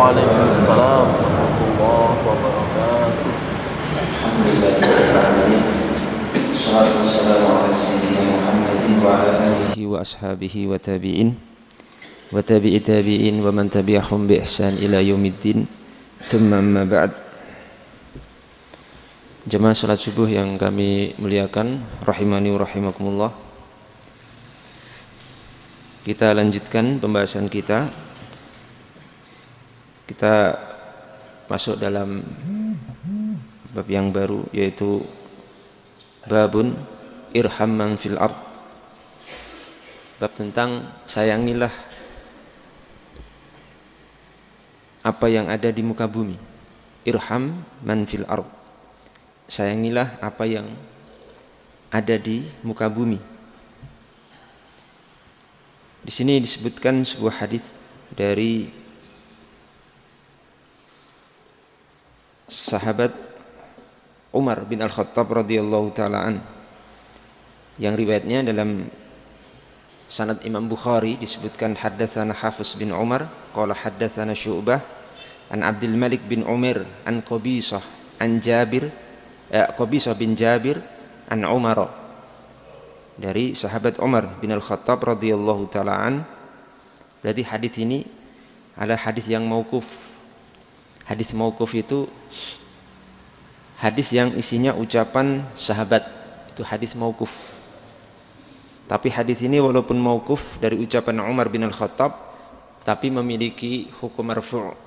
Waalaikumsalam warahmatullahi wabarakatuh. Alhamdulillahirrahmanirrahim. Wassalatu wassalamu ala sayyidina Muhammadin wa ala alihi wa ashabihi wa tabi'in wa tabi'i tabi'in wa man tabi'ahum bi ihsan ila yaumiddin. Thumma amma ba'd. Jemaah salat subuh yang kami muliakan, rahimani wa rahimakumullah. Kita lanjutkan pembahasan kita. Kita masuk dalam bab yang baru, yaitu babun irham man fil ard. Bab tentang sayangilah apa yang ada di muka bumi. Irham man fil ard. Sayangilah apa yang ada di muka bumi. Di sini disebutkan sebuah hadis dari sahabat Umar bin Al-Khattab radhiyallahu ta'ala an, yang riwayatnya dalam sanad Imam Bukhari disebutkan haddatsana Hafiz bin Umar qala haddatsana Syu'bah an Abdul Malik bin Umar an Qabisah an Jabir Qabisah bin Jabir an Umar, dari sahabat Umar bin Al-Khattab radhiyallahu ta'ala an. Berarti hadis ini adalah hadis yang mauquf. Hadis mauquf itu hadis yang isinya ucapan sahabat, itu hadis mauquf. Tapi hadis ini walaupun mauquf dari ucapan Umar bin Al-Khattab, tapi memiliki hukum marfu',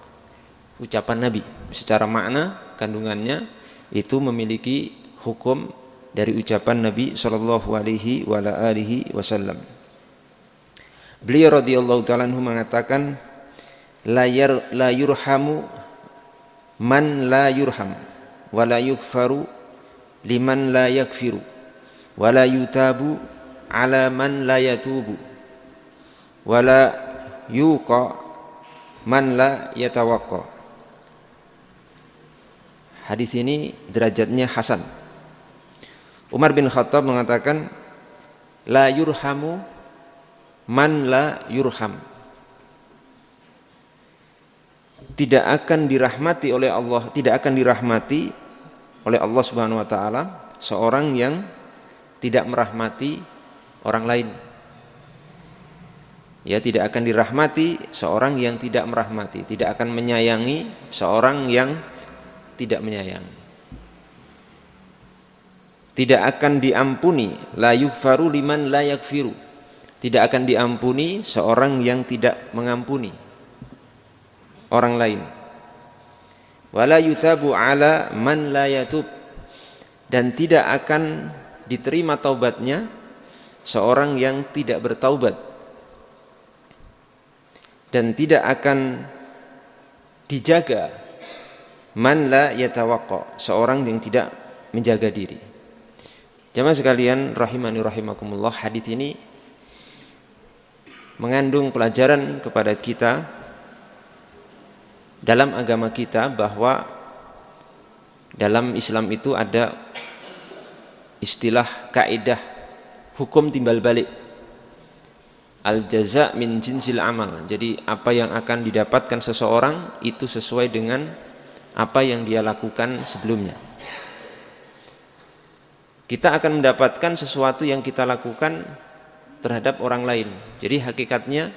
ucapan Nabi. Secara makna kandungannya itu memiliki hukum dari ucapan Nabi sallallahu alaihi wa alihi wasallam. Beliau radhiyallahu ta'ala anhu mengatakan, la yurhamu man la yurham wa la yughfaru liman la yaghfiru wa la yutabu ala man la yatubu wa la yuqa man la yatawaqqa. Hadis ini derajatnya hasan. Umar bin Khattab mengatakan, la yurhamu man la yurham. Tidak akan dirahmati oleh Allah, tidak akan dirahmati oleh Allah Subhanahu wa taala seorang yang tidak merahmati orang lain. Ya, tidak akan dirahmati seorang yang tidak merahmati, tidak akan menyayangi seorang yang tidak menyayangi. Tidak akan diampuni, la yughfaru liman la yaghfiru. Tidak akan diampuni seorang yang tidak mengampuni orang lain. Wala yutabu ala man la yatub. Dan tidak akan diterima taubatnya seorang yang tidak bertaubat. Dan tidak akan dijaga man la yatawaqqa, seorang yang tidak menjaga diri. Jamaah sekalian rahimani rahimakumullah, hadis ini mengandung pelajaran kepada kita dalam agama kita, bahwa dalam Islam itu ada istilah kaidah hukum timbal balik, al jaza min jinsil amal. Jadi apa yang akan didapatkan seseorang itu sesuai dengan apa yang dia lakukan sebelumnya. Kita akan mendapatkan sesuatu yang kita lakukan terhadap orang lain. Jadi hakikatnya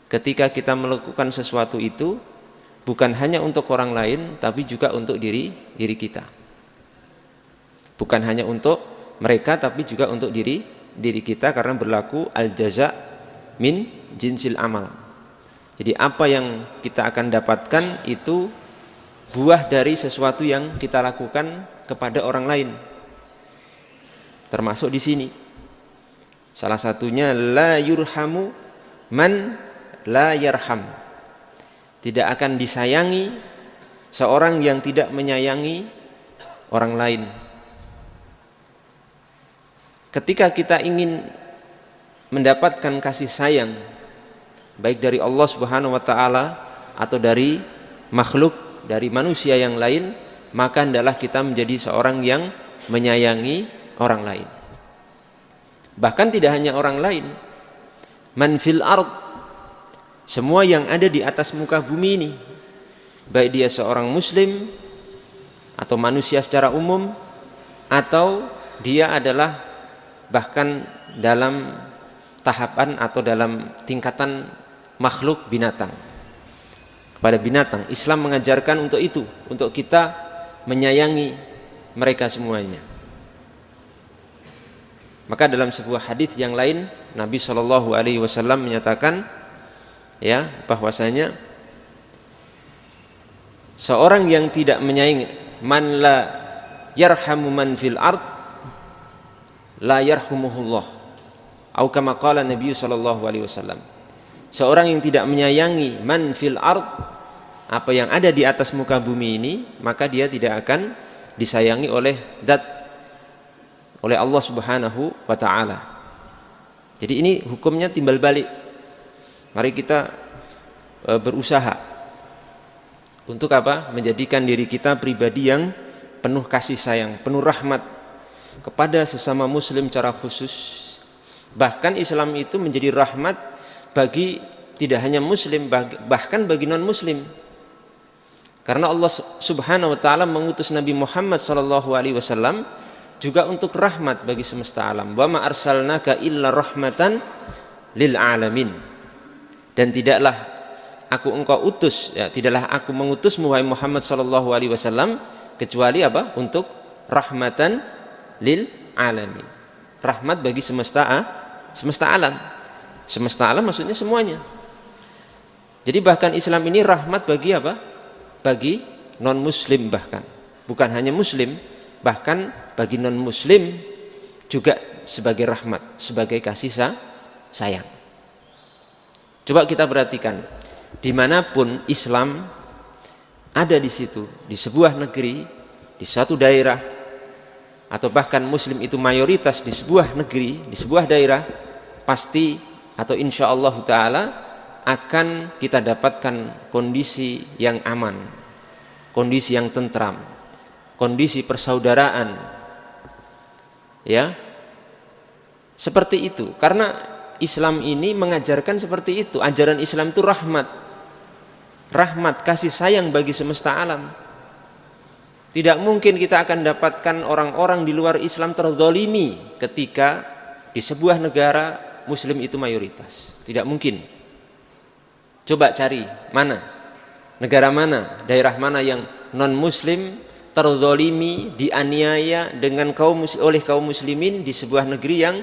ketika kita melakukan sesuatu itu bukan hanya untuk orang lain, tapi juga untuk diri kita. Bukan hanya untuk mereka, tapi juga untuk diri kita, karena berlaku al-jaza min jinsil amal. Jadi apa yang kita akan dapatkan itu buah dari sesuatu yang kita lakukan kepada orang lain. Termasuk di sini. Salah satunya la yurhamu man la yarham. Tidak akan disayangi seorang yang tidak menyayangi orang lain. Ketika kita ingin mendapatkan kasih sayang, baik dari Allah Subhanahu wa taala atau dari makhluk, dari manusia yang lain, maka hendaklah kita menjadi seorang yang menyayangi orang lain. Bahkan tidak hanya orang lain, man fil ard, semua yang ada di atas muka bumi ini, baik dia seorang muslim atau manusia secara umum, atau dia adalah bahkan dalam tahapan atau dalam tingkatan makhluk binatang. Kepada binatang, Islam mengajarkan untuk itu, untuk kita menyayangi mereka semuanya. Maka dalam sebuah hadis yang lain, Nabi SAW menyatakan ya bahwasanya seorang yang tidak menyayangi, man la yarhamu man fil ard la yarhumuhullah, atau kama qala Nabi SAW. Seorang yang tidak menyayangi man fil ard, apa yang ada di atas muka bumi ini, maka dia tidak akan disayangi oleh Allah Subhanahu wa taala. Jadi ini hukumnya timbal balik. Mari kita berusaha untuk apa? Menjadikan diri kita pribadi yang penuh kasih sayang, penuh rahmat kepada sesama muslim secara khusus. Bahkan Islam itu menjadi rahmat bagi tidak hanya muslim, bahkan bagi non muslim. Karena Allah Subhanahu wa taala mengutus Nabi Muhammad SAW juga untuk rahmat bagi semesta alam. Wa ma arsalnaka illa rahmatan lil alamin. Dan tidaklah aku mengutusmu wahai Muhammad SAW kecuali apa? Untuk rahmatan lil alamin. Rahmat bagi semesta alam. Semesta alam maksudnya semuanya. Jadi bahkan Islam ini rahmat bagi apa? Bagi non muslim, bahkan bukan hanya muslim, bahkan bagi non muslim juga sebagai rahmat, sebagai kasih sayang. Coba kita perhatikan, dimanapun Islam ada di situ, di sebuah negeri, di suatu daerah, atau bahkan muslim itu mayoritas di sebuah negeri, di sebuah daerah, pasti atau insya Allah ta'ala akan kita dapatkan kondisi yang aman, kondisi yang tentram, kondisi persaudaraan, ya seperti itu. Karena Islam ini mengajarkan seperti itu. Ajaran Islam itu rahmat, kasih sayang bagi semesta alam. Tidak mungkin kita akan dapatkan orang-orang di luar Islam terzalimi ketika di sebuah negara muslim itu mayoritas. Tidak mungkin. Coba cari mana, negara mana, daerah mana yang non muslim terzalimi, dianiaya oleh kaum muslimin di sebuah negeri yang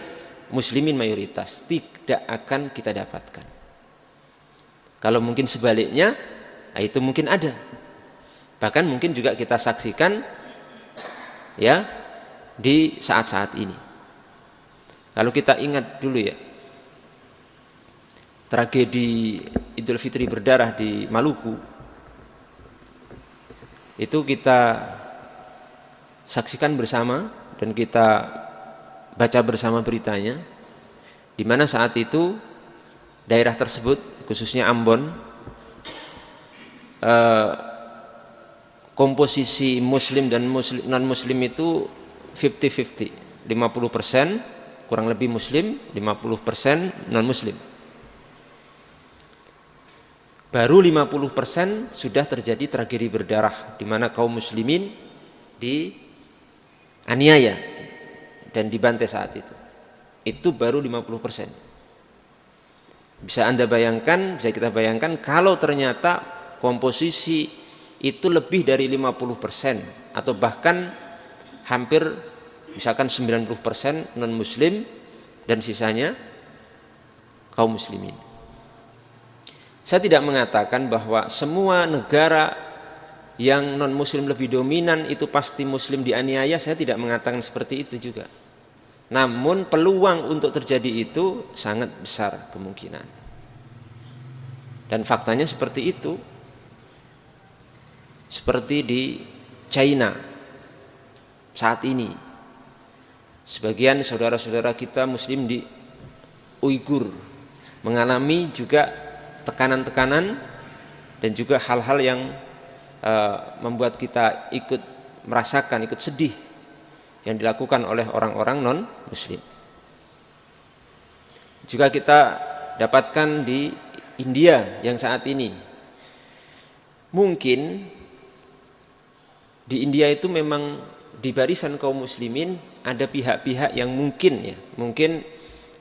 muslimin mayoritas. Tidak akan kita dapatkan. Kalau mungkin sebaliknya, itu mungkin ada. Bahkan mungkin juga kita saksikan ya di saat-saat ini. Kalau kita ingat dulu ya, tragedi Idul Fitri berdarah di Maluku, itu kita saksikan bersama dan kita baca bersama beritanya, di mana saat itu daerah tersebut, khususnya Ambon, komposisi muslim dan non muslim itu 50-50, 50% kurang lebih muslim, 50% non muslim. Baru 50% sudah terjadi tragedi berdarah, di mana kaum muslimin dianiaya dan dibantai saat itu. Itu baru 50%. Bisa Anda bayangkan, bisa kita bayangkan kalau ternyata komposisi itu lebih dari 50% atau bahkan hampir misalkan 90% non muslim dan sisanya kaum muslimin. Saya tidak mengatakan bahwa semua negara yang non muslim lebih dominan itu pasti muslim dianiaya, saya tidak mengatakan seperti itu juga. Namun peluang untuk terjadi itu sangat besar kemungkinan. Dan faktanya seperti itu. Seperti di China saat ini. Sebagian saudara-saudara kita muslim di Uighur mengalami juga tekanan-tekanan dan juga hal-hal yang membuat kita ikut merasakan, ikut sedih yang dilakukan oleh orang-orang non-muslim. Juga kita dapatkan di India yang saat ini mungkin di India itu memang di barisan kaum muslimin ada pihak-pihak yang mungkin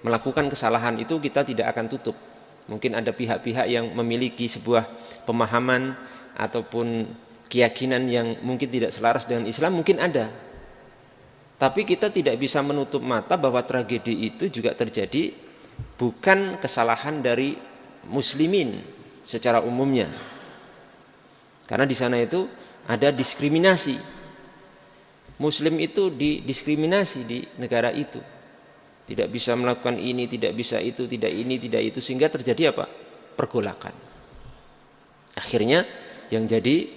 melakukan kesalahan, itu kita tidak akan tutup. Mungkin ada pihak-pihak yang memiliki sebuah pemahaman ataupun keyakinan yang mungkin tidak selaras dengan Islam, mungkin ada. Tapi kita tidak bisa menutup mata bahwa tragedi itu juga terjadi bukan kesalahan dari muslimin secara umumnya. Karena di sana itu ada diskriminasi. Muslim itu didiskriminasi di negara itu. Tidak bisa melakukan ini, tidak bisa itu, tidak ini, tidak itu, sehingga terjadi apa? Pergolakan. Akhirnya yang jadi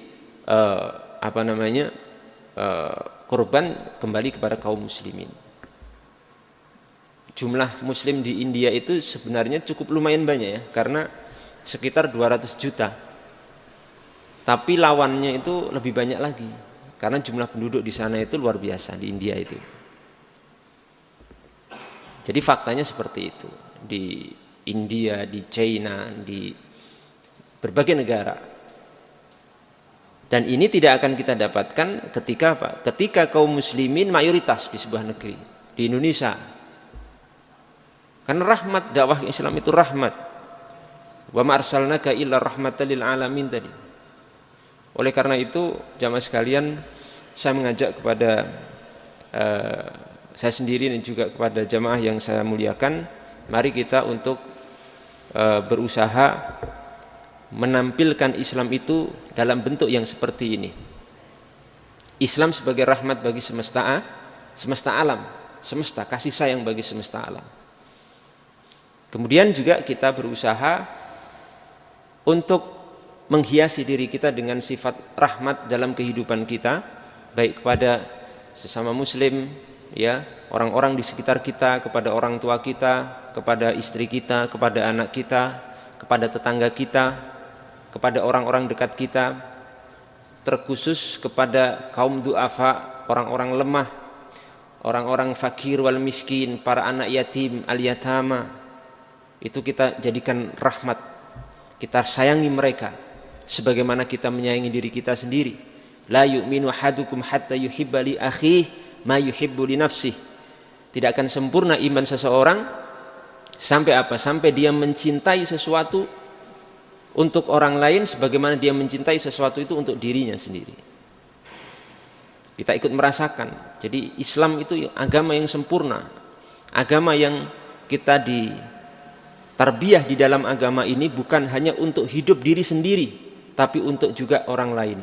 korban kembali kepada kaum muslimin. Jumlah muslim di India itu sebenarnya cukup lumayan banyak ya, karena sekitar 200 juta. Tapi lawannya itu lebih banyak lagi, karena jumlah penduduk di sana itu luar biasa di India itu. Jadi faktanya seperti itu. Di India, di China, di berbagai negara. Dan ini tidak akan kita dapatkan ketika apa? Ketika kaum muslimin mayoritas di sebuah negeri, di Indonesia. Karena rahmat, dakwah Islam itu rahmat. Wa ma arsalnaka illa rahmatan lil alamin tadi. Oleh karena itu, jamaah sekalian, saya mengajak kepada saya sendiri dan juga kepada jamaah yang saya muliakan, mari kita untuk berusaha menampilkan Islam itu dalam bentuk yang seperti ini. Islam sebagai rahmat bagi semesta alam, semesta, kasih sayang bagi semesta alam. Kemudian juga kita berusaha untuk menghiasi diri kita dengan sifat rahmat dalam kehidupan kita, baik kepada sesama muslim, ya, orang-orang di sekitar kita, kepada orang tua kita, kepada istri kita, kepada anak kita, kepada tetangga kita, kepada orang-orang dekat kita, terkhusus kepada kaum du'afa, orang-orang lemah, orang-orang fakir wal miskin, para anak yatim, al-yatama. Itu kita jadikan rahmat, kita sayangi mereka sebagaimana kita menyayangi diri kita sendiri. La yu'minu ahadukum hatta yuhibba li akhihi ma yuhibbu li nafsihi. Tidak akan sempurna iman seseorang sampai apa? Sampai dia mencintai sesuatu untuk orang lain sebagaimana dia mencintai sesuatu itu untuk dirinya sendiri. Kita ikut merasakan. Jadi Islam itu agama yang sempurna, agama yang kita ditarbiyah di dalam agama ini bukan hanya untuk hidup diri sendiri, tapi untuk juga orang lain,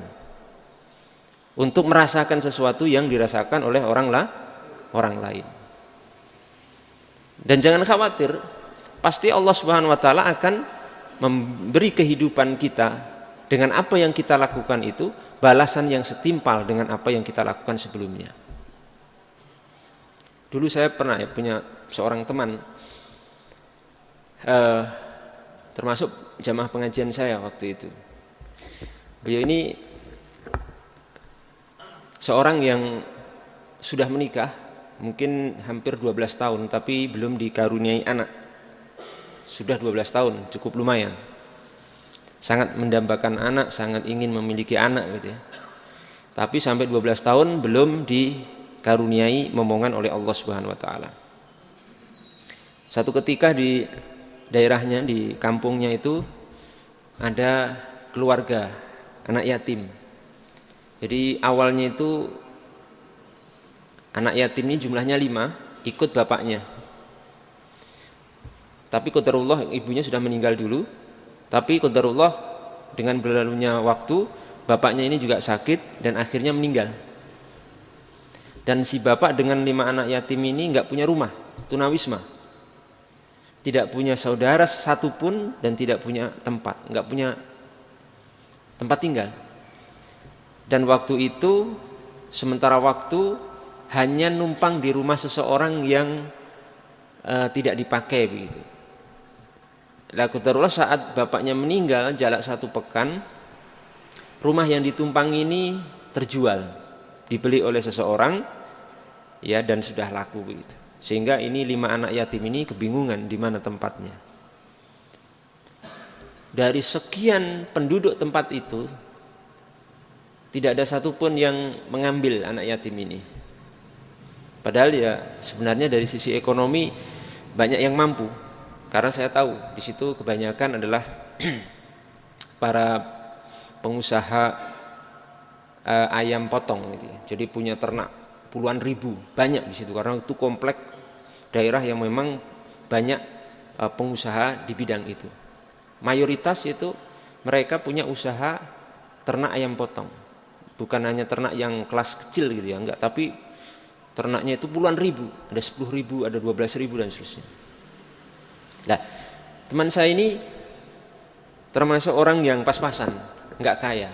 untuk merasakan sesuatu yang dirasakan oleh orang lain. Dan jangan khawatir, pasti Allah Subhanahu wa taala akan memberi kehidupan kita dengan apa yang kita lakukan itu balasan yang setimpal dengan apa yang kita lakukan sebelumnya. Dulu saya pernah punya seorang teman, termasuk jamaah pengajian saya waktu itu. Beliau ini seorang yang sudah menikah, mungkin hampir 12 tahun, tapi belum dikaruniai anak. Sudah 12 tahun, cukup lumayan. Sangat mendambakan anak, sangat ingin memiliki anak gitu ya. Tapi sampai 12 tahun belum dikaruniai momongan oleh Allah Subhanahu wa taala. Satu ketika di daerahnya, di kampungnya itu ada keluarga anak yatim. Jadi awalnya itu anak yatim ini jumlahnya 5, ikut bapaknya. Tapi qadarullah ibunya sudah meninggal dulu. Tapi qadarullah dengan berlalunya waktu, bapaknya ini juga sakit dan akhirnya meninggal. Dan si bapak dengan 5 anak yatim ini enggak punya rumah, tunawisma. Tidak punya saudara satupun dan tidak punya tempat, enggak punya tempat tinggal. Dan waktu itu sementara waktu hanya numpang di rumah seseorang yang tidak dipakai begitu. Lah qadarullah saat bapaknya meninggal jarak 1 pekan, rumah yang ditumpang ini terjual, dibeli oleh seseorang ya, dan sudah laku begitu. Sehingga ini 5 anak yatim ini kebingungan di mana tempatnya. Dari sekian penduduk tempat itu, tidak ada satupun yang mengambil anak yatim ini. Padahal ya sebenarnya dari sisi ekonomi banyak yang mampu, karena saya tahu di situ kebanyakan adalah para pengusaha ayam potong gitu. Jadi punya ternak puluhan ribu, banyak di situ karena itu komplek daerah yang memang banyak pengusaha di bidang itu. Mayoritas itu mereka punya usaha ternak ayam potong. Bukan hanya ternak yang kelas kecil gitu ya, enggak, tapi ternaknya itu puluhan ribu, ada 10.000, ada 12.000 dan seterusnya. Nah, teman saya ini termasuk orang yang pas-pasan, enggak kaya.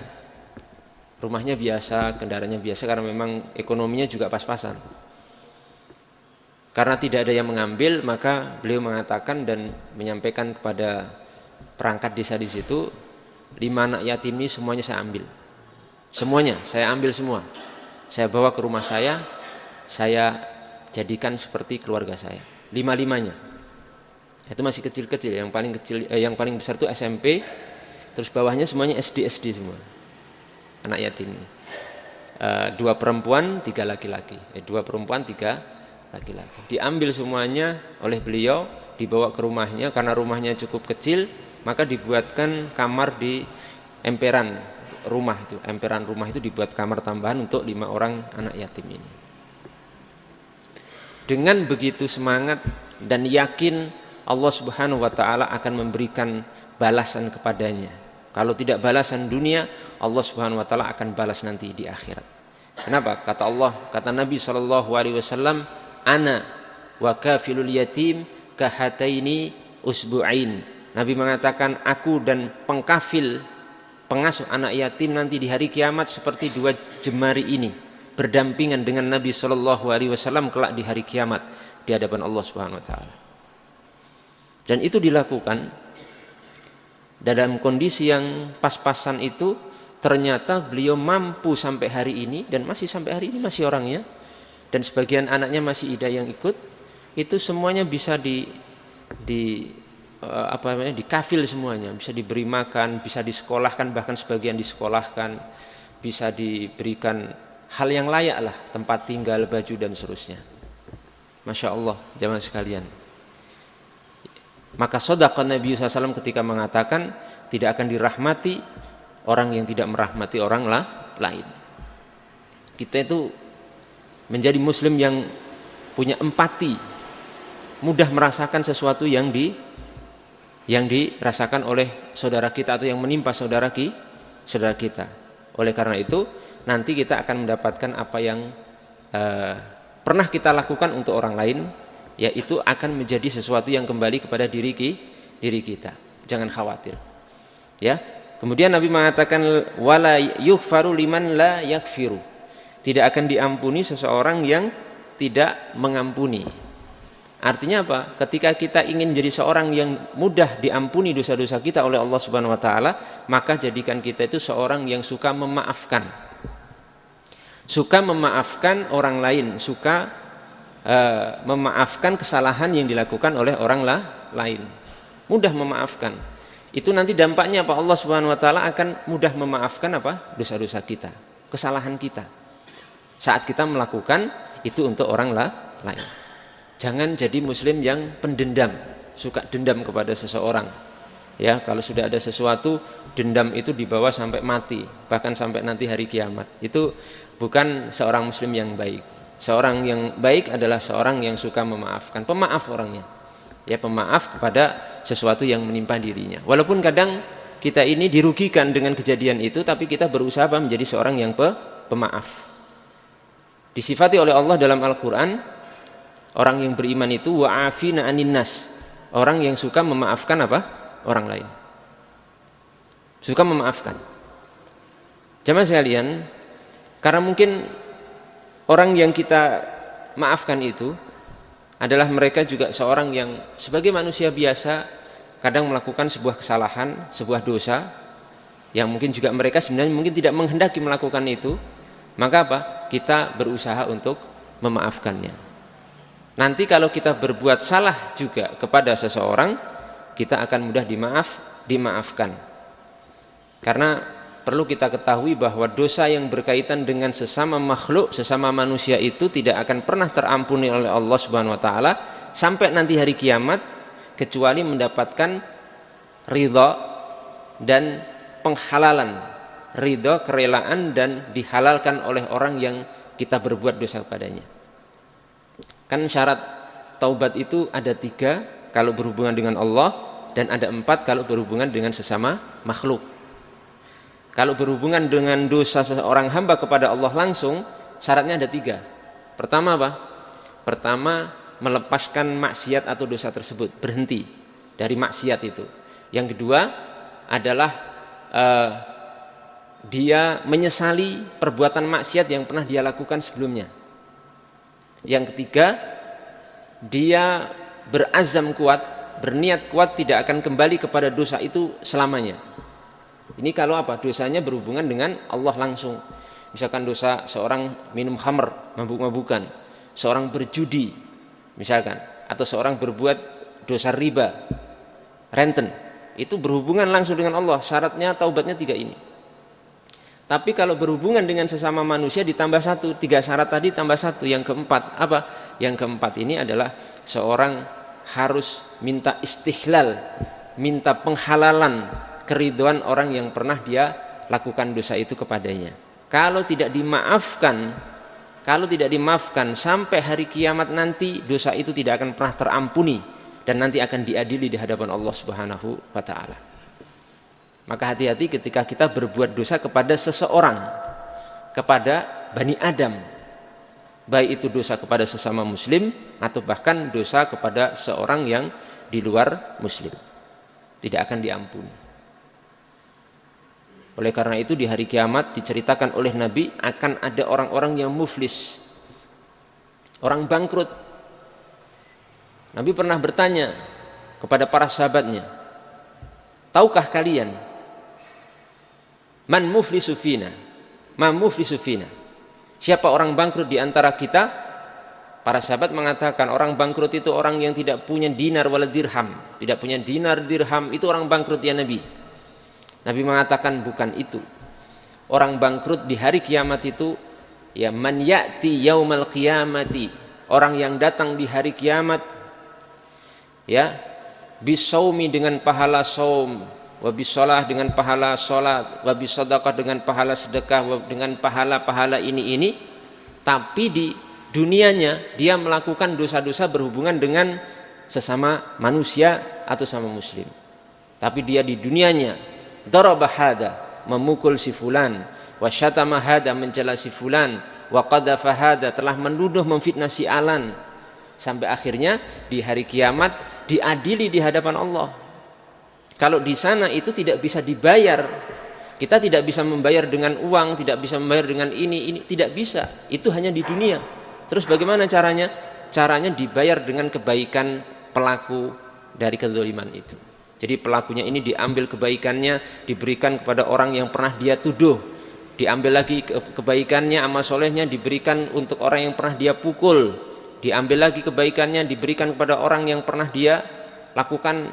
Rumahnya biasa, kendaraannya biasa karena memang ekonominya juga pas-pasan. Karena tidak ada yang mengambil, maka beliau mengatakan dan menyampaikan kepada perangkat desa di situ, 5 anak yatim ini semuanya saya ambil. Semuanya, saya ambil semua. Saya bawa ke rumah saya jadikan seperti keluarga saya. 5-5-nya. Itu masih kecil-kecil, yang paling kecil, yang paling besar itu SMP, terus bawahnya semuanya SD semua. Anak yatim ini. 2 perempuan, 3 laki-laki. 2 perempuan, 3 laki-laki. Diambil semuanya oleh beliau, dibawa ke rumahnya karena rumahnya cukup kecil, maka dibuatkan kamar di emperan rumah itu. Emperan rumah itu dibuat kamar tambahan untuk 5 orang anak yatim ini. Dengan begitu semangat dan yakin Allah Subhanahu wa taala akan memberikan balasan kepadanya. Kalau tidak balasan dunia, Allah Subhanahu wa taala akan balas nanti di akhirat. Kenapa? Kata Allah, kata Nabi SAW, ana wa kafilul yatim kahataini usbu'ain. Nabi mengatakan, aku dan pengkafil pengasuh anak yatim nanti di hari kiamat seperti 2 jemari ini, berdampingan dengan Nabi SAW kelak di hari kiamat di hadapan Allah Subhanahu wa taala. Dan itu dilakukan dalam kondisi yang pas-pasan itu. Ternyata beliau mampu sampai hari ini, dan masih sampai hari ini masih orangnya, dan sebagian anaknya masih ada yang ikut, itu semuanya bisa dikafil semuanya, bisa diberi makan, bisa disekolahkan, bahkan sebagian disekolahkan, bisa diberikan hal yang layak lah, tempat tinggal, baju dan seterusnya. Masya Allah, jamaah sekalian. Maka shadaqah Nabi SAW ketika mengatakan tidak akan dirahmati orang yang tidak merahmati orang lain. Kita itu menjadi muslim yang punya empati, mudah merasakan sesuatu yang dirasakan oleh saudara kita atau yang menimpa saudara kita. Oleh karena itu nanti kita akan mendapatkan apa yang pernah kita lakukan untuk orang lain, yaitu akan menjadi sesuatu yang kembali kepada diri kita. Jangan khawatir. Ya. Kemudian Nabi mengatakan wala yughfaru liman la yakfiru. Tidak akan diampuni seseorang yang tidak mengampuni. Artinya apa? Ketika kita ingin menjadi seorang yang mudah diampuni dosa-dosa kita oleh Allah Subhanahu wa taala, maka jadikan kita itu seorang yang suka memaafkan. Suka memaafkan orang lain, suka memaafkan kesalahan yang dilakukan oleh orang lain. Mudah memaafkan. Itu nanti dampaknya apa? Allah Subhanahu wa taala akan mudah memaafkan apa? Dosa-dosa kita, kesalahan kita. Saat kita melakukan itu untuk orang lain. Jangan jadi muslim yang pendendam, suka dendam kepada seseorang. Ya, kalau sudah ada sesuatu, dendam itu dibawa sampai mati, bahkan sampai nanti hari kiamat. Itu bukan seorang muslim yang baik. Seorang yang baik adalah seorang yang suka memaafkan, pemaaf orangnya. Ya, pemaaf kepada sesuatu yang menimpa dirinya. Walaupun kadang kita ini dirugikan dengan kejadian itu, tapi kita berusaha menjadi seorang yang pemaaf. Disifati oleh Allah dalam Al-Quran, orang yang beriman itu wa'afina anin nas, orang yang suka memaafkan apa? Orang lain. Suka memaafkan. Jamaah sekalian, karena mungkin orang yang kita maafkan itu adalah mereka juga seorang yang sebagai manusia biasa kadang melakukan sebuah kesalahan, sebuah dosa yang mungkin juga mereka sebenarnya mungkin tidak menghendaki melakukan itu. Maka apa? Kita berusaha untuk memaafkannya. Nanti kalau kita berbuat salah juga kepada seseorang, kita akan mudah dimaafkan. Karena perlu kita ketahui bahwa dosa yang berkaitan dengan sesama makhluk, sesama manusia itu tidak akan pernah terampuni oleh Allah Subhanahu wa taala sampai nanti hari kiamat, kecuali mendapatkan ridha dan penghalalan, ridha, kerelaan dan dihalalkan oleh orang yang kita berbuat dosa kepadanya. Kan syarat taubat itu ada 3 kalau berhubungan dengan Allah, dan ada 4 kalau berhubungan dengan sesama makhluk. Kalau berhubungan dengan dosa seorang hamba kepada Allah langsung, syaratnya ada 3. Pertama apa? Pertama, melepaskan maksiat atau dosa tersebut, berhenti dari maksiat itu. Yang kedua adalah dia menyesali perbuatan maksiat yang pernah dia lakukan sebelumnya. Yang ketiga, dia berazam kuat, berniat kuat tidak akan kembali kepada dosa itu selamanya. Ini kalau apa? Dosanya berhubungan dengan Allah langsung. Misalkan dosa seorang minum khamr, mabuk-mabukan, seorang berjudi misalkan, atau seorang berbuat dosa riba, renten, itu berhubungan langsung dengan Allah. Syaratnya taubatnya 3 ini. Tapi kalau berhubungan dengan sesama manusia ditambah 1, 3 syarat tadi tambah 1. Yang keempat apa? Yang keempat ini adalah seorang harus minta istihlal, minta penghalalan keridhaan orang yang pernah dia lakukan dosa itu kepadanya. Kalau tidak dimaafkan sampai hari kiamat nanti, dosa itu tidak akan pernah terampuni dan nanti akan diadili di hadapan Allah Subhanahu wa taala. Maka hati-hati ketika kita berbuat dosa kepada seseorang, kepada Bani Adam, baik itu dosa kepada sesama muslim atau bahkan dosa kepada seorang yang di luar muslim, tidak akan diampuni. Oleh karena itu di hari kiamat diceritakan oleh Nabi akan ada orang-orang yang muflis, orang bangkrut. Nabi pernah bertanya kepada para sahabatnya, tahukah kalian man muflisu fina? Man muflisu fina? Siapa orang bangkrut di antara kita? Para sahabat mengatakan orang bangkrut itu orang yang tidak punya dinar wala dirham. Tidak punya dinar dirham itu orang bangkrut ya Nabi. Nabi mengatakan bukan itu. Orang bangkrut di hari kiamat itu ya man ya'ti yaumal qiyamati, orang yang datang di hari kiamat ya bisaumi dengan pahala saum, wa bisalah dengan pahala salat, wa bisadaqah dengan pahala sedekah, wa dengan pahala-pahala ini, tapi di dunianya dia melakukan dosa-dosa berhubungan dengan sesama manusia atau sama muslim. Tapi dia di dunianya daraba hada, memukul si fulan, wa syatama hada, mencela si fulan, wa qadhafa hada, telah menuduh memfitnah si alan, sampai akhirnya di hari kiamat diadili di hadapan Allah. Kalau di sana itu tidak bisa dibayar, kita tidak bisa membayar dengan uang, tidak bisa membayar dengan ini tidak bisa. Itu hanya di dunia. Terus bagaimana caranya? Caranya dibayar dengan kebaikan pelaku dari kezaliman itu. Jadi pelakunya ini diambil kebaikannya, diberikan kepada orang yang pernah dia tuduh, diambil lagi kebaikannya, amal solehnya diberikan untuk orang yang pernah dia pukul, diambil lagi kebaikannya, diberikan kepada orang yang pernah dia lakukan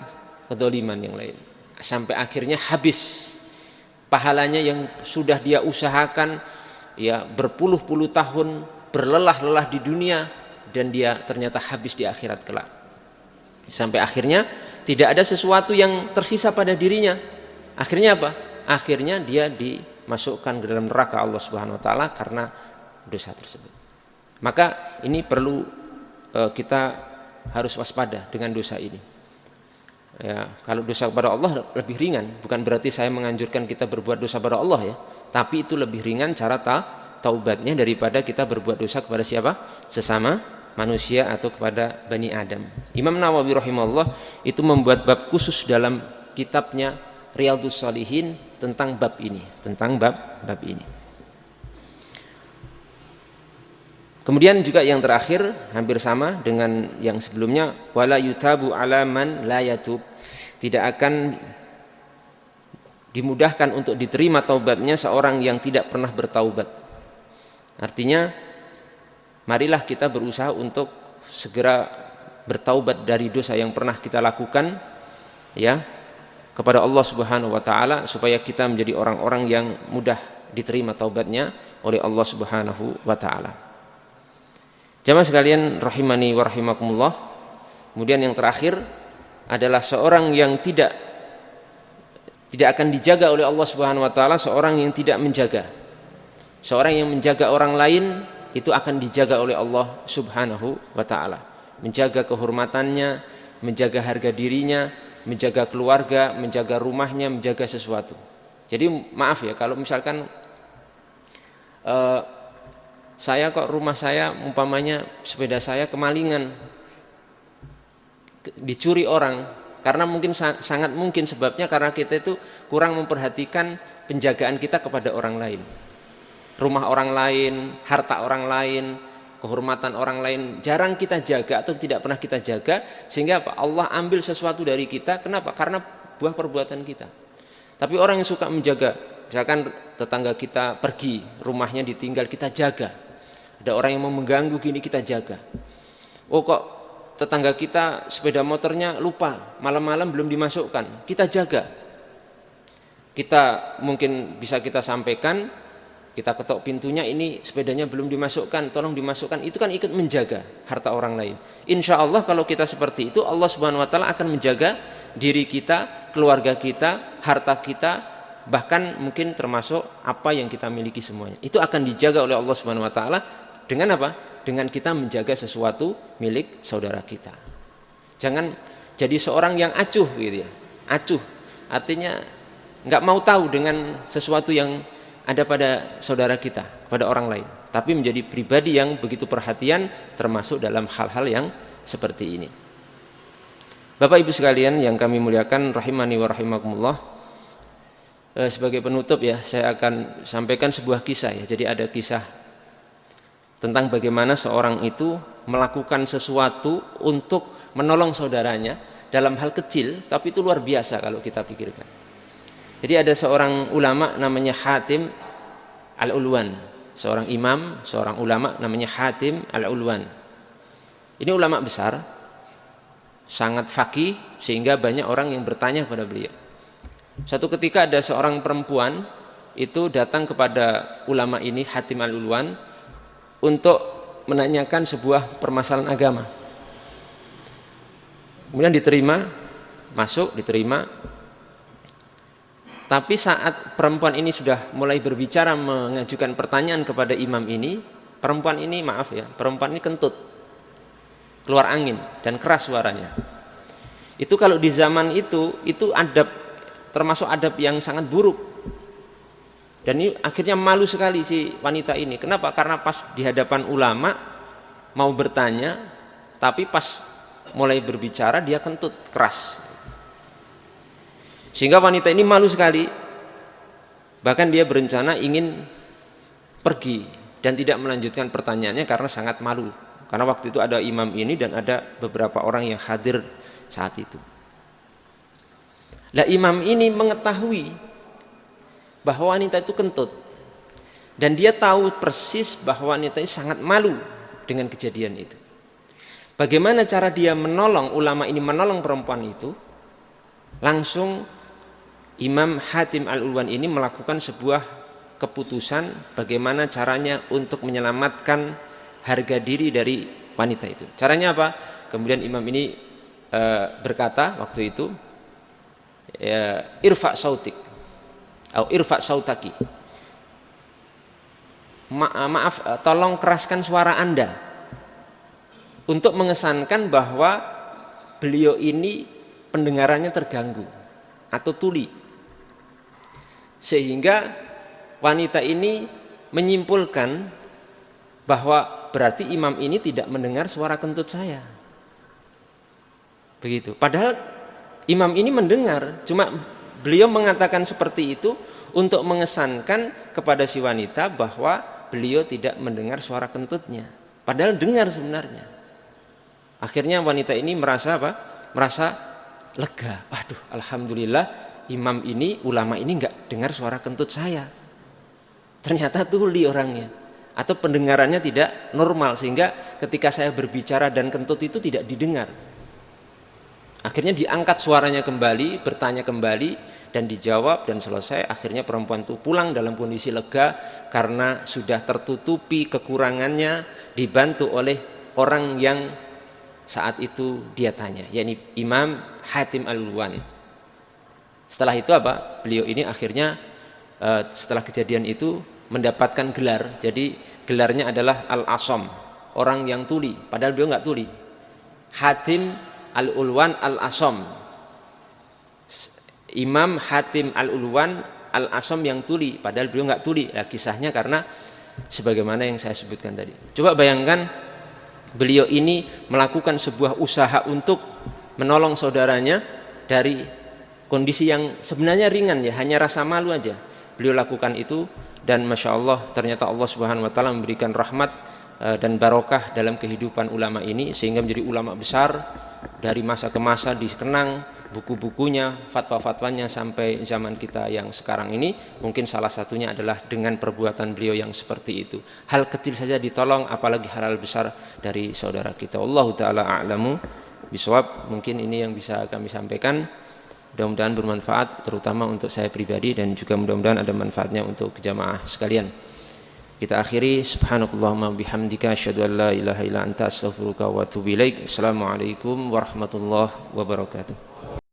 kezaliman yang lain, sampai akhirnya habis pahalanya yang sudah dia usahakan ya berpuluh-puluh tahun, berlelah-lelah di dunia, dan dia ternyata habis di akhirat kelak. Sampai akhirnya tidak ada sesuatu yang tersisa pada dirinya. Akhirnya apa? Akhirnya dia dimasukkan ke dalam neraka Allah Subhanahu wa taala karena dosa tersebut. Maka ini perlu kita harus waspada dengan dosa ini. Ya, kalau dosa kepada Allah lebih ringan, bukan berarti saya menganjurkan kita berbuat dosa kepada Allah ya, tapi itu lebih ringan cara taubatnya daripada kita berbuat dosa kepada siapa? Sesama manusia atau kepada Bani Adam. Imam Nawawi rahimahullah itu membuat bab khusus dalam kitabnya Riyadhus Shalihin tentang bab ini, tentang bab ini. Kemudian juga yang terakhir hampir sama dengan yang sebelumnya, wala yutabu ala man la yatub. Tidak akan dimudahkan untuk diterima taubatnya seorang yang tidak pernah bertaubat. Artinya marilah kita berusaha untuk segera bertaubat dari dosa yang pernah kita lakukan ya, kepada Allah Subhanahu wa taala supaya kita menjadi orang-orang yang mudah diterima taubatnya oleh Allah Subhanahu wa taala. Jamaah sekalian rahimani wa rahimakumullah. Kemudian yang terakhir adalah seorang yang tidak akan dijaga oleh Allah Subhanahu wa taala, seorang yang tidak menjaga. Seorang yang menjaga orang lain itu akan dijaga oleh Allah Subhanahu wa taala. Menjaga kehormatannya, menjaga harga dirinya, menjaga keluarga, menjaga rumahnya, menjaga sesuatu. Jadi maaf ya kalau misalkan saya kok rumah saya umpamanya sepeda saya kemalingan, dicuri orang, karena mungkin sangat mungkin sebabnya karena kita itu kurang memperhatikan penjagaan kita kepada orang lain. Rumah orang lain, harta orang lain, kehormatan orang lain jarang kita jaga atau tidak pernah kita jaga, sehingga apa? Allah ambil sesuatu dari kita. Kenapa? Karena buah perbuatan kita. Tapi orang yang suka menjaga, misalkan tetangga kita pergi, rumahnya ditinggal, kita jaga. Ada orang yang mau mengganggu gini, kita jaga. Oh kok tetangga kita sepeda motornya lupa, malam-malam belum dimasukkan, kita jaga. Kita mungkin bisa kita sampaikan, kita ketok pintunya, ini sepedanya belum dimasukkan, tolong dimasukkan. Itu kan ikut menjaga harta orang lain. Insya Allah kalau kita seperti itu, Allah Subhanahu wa taala akan menjaga diri kita, keluarga kita, harta kita, bahkan mungkin termasuk apa yang kita miliki semuanya. Itu akan dijaga oleh Allah Subhanahu wa taala dengan apa? Dengan kita menjaga sesuatu milik saudara kita. Jangan jadi seorang yang acuh gitu ya. Acuh artinya enggak mau tahu dengan sesuatu yang ada pada saudara kita, pada orang lain, tapi menjadi pribadi yang begitu perhatian termasuk dalam hal-hal yang seperti ini. Bapak Ibu sekalian yang kami muliakan rahimani wa rahimakumullah, sebagai penutup ya saya akan sampaikan sebuah kisah ya. Jadi ada kisah tentang bagaimana seorang itu melakukan sesuatu untuk menolong saudaranya dalam hal kecil, tapi itu luar biasa kalau kita pikirkan. Jadi ada seorang ulama namanya Hatim Al-Ulwan, seorang imam, seorang ulama namanya Hatim Al-Ulwan. Ini ulama besar, sangat faqih sehingga banyak orang yang bertanya kepada beliau. Satu ketika ada seorang perempuan itu datang kepada ulama ini Hatim Al-Ulwan untuk menanyakan sebuah permasalahan agama. Kemudian diterima, masuk, diterima. Tapi saat perempuan ini sudah mulai berbicara mengajukan pertanyaan kepada imam ini, perempuan ini perempuan ini kentut, keluar angin dan keras suaranya. Itu kalau di zaman itu adab, termasuk adab yang sangat buruk. Dan ini akhirnya malu sekali si wanita ini. Kenapa? Karena pas di hadapan ulama mau bertanya, tapi pas mulai berbicara dia kentut, keras. Sehingga wanita ini malu sekali. Bahkan dia berencana ingin pergi dan tidak melanjutkan pertanyaannya karena sangat malu. Karena waktu itu ada imam ini dan ada beberapa orang yang hadir saat itu. Lah imam ini mengetahui bahwa wanita itu kentut. Dan dia tahu persis bahwa wanita ini sangat malu dengan kejadian itu. Bagaimana cara dia menolong, ulama ini menolong perempuan itu? Langsung Imam Hatim Al-Ulwan ini melakukan sebuah keputusan bagaimana caranya untuk menyelamatkan harga diri dari wanita itu. Caranya apa? Kemudian imam ini berkata waktu itu, irfa sautik atau irfa sautaki. Maaf, tolong keraskan suara Anda untuk mengesankan bahwa beliau ini pendengarannya terganggu atau tuli. Sehingga wanita ini menyimpulkan bahwa berarti imam ini tidak mendengar suara kentut saya. Begitu. Padahal imam ini mendengar, cuma beliau mengatakan seperti itu untuk mengesankan kepada si wanita bahwa beliau tidak mendengar suara kentutnya. Padahal dengar sebenarnya. Akhirnya wanita ini merasa apa? Merasa lega. Waduh, alhamdulillah imam ini, ulama ini enggak dengar suara kentut saya. Ternyata tuli orangnya, atau pendengarannya tidak normal sehingga ketika saya berbicara dan kentut itu tidak didengar. Akhirnya diangkat suaranya kembali, bertanya kembali, dan dijawab dan selesai. Akhirnya perempuan itu pulang dalam kondisi lega karena sudah tertutupi kekurangannya, dibantu oleh orang yang saat itu dia tanya, yakni Imam Hatim Al-Ulwan. Setelah itu apa? Beliau ini akhirnya setelah kejadian itu mendapatkan gelar. Jadi gelarnya adalah Al-Asom, orang yang tuli, padahal beliau nggak tuli. Hatim Al-Ulwan Al-Asom, Imam Hatim Al-Ulwan Al-Asom yang tuli, padahal beliau nggak tuli. Nah, kisahnya karena sebagaimana yang saya sebutkan tadi. Coba bayangkan, beliau ini melakukan sebuah usaha untuk menolong saudaranya dari kondisi yang sebenarnya ringan, ya, hanya rasa malu aja. Beliau lakukan itu, dan Masya Allah ternyata Allah Subhanahu Wa Taala memberikan rahmat dan barokah dalam kehidupan ulama ini, sehingga menjadi ulama besar. Dari masa ke masa dikenang, buku-bukunya, fatwa-fatwanya sampai zaman kita yang sekarang ini. Mungkin salah satunya adalah dengan perbuatan beliau yang seperti itu. Hal kecil saja ditolong, apalagi hal besar dari saudara kita. Wallahu ta'ala a'lamu bisawab. Mungkin ini yang bisa kami sampaikan. Mudah-mudahan bermanfaat, terutama untuk saya pribadi, dan juga mudah-mudahan ada manfaatnya untuk jamaah sekalian. Kita akhiri, subhanakallahumma bihamdika asyhadu an la ilaha illa anta astaghfiruka wa atubu ilaik. Assalamualaikum warahmatullahi wabarakatuh.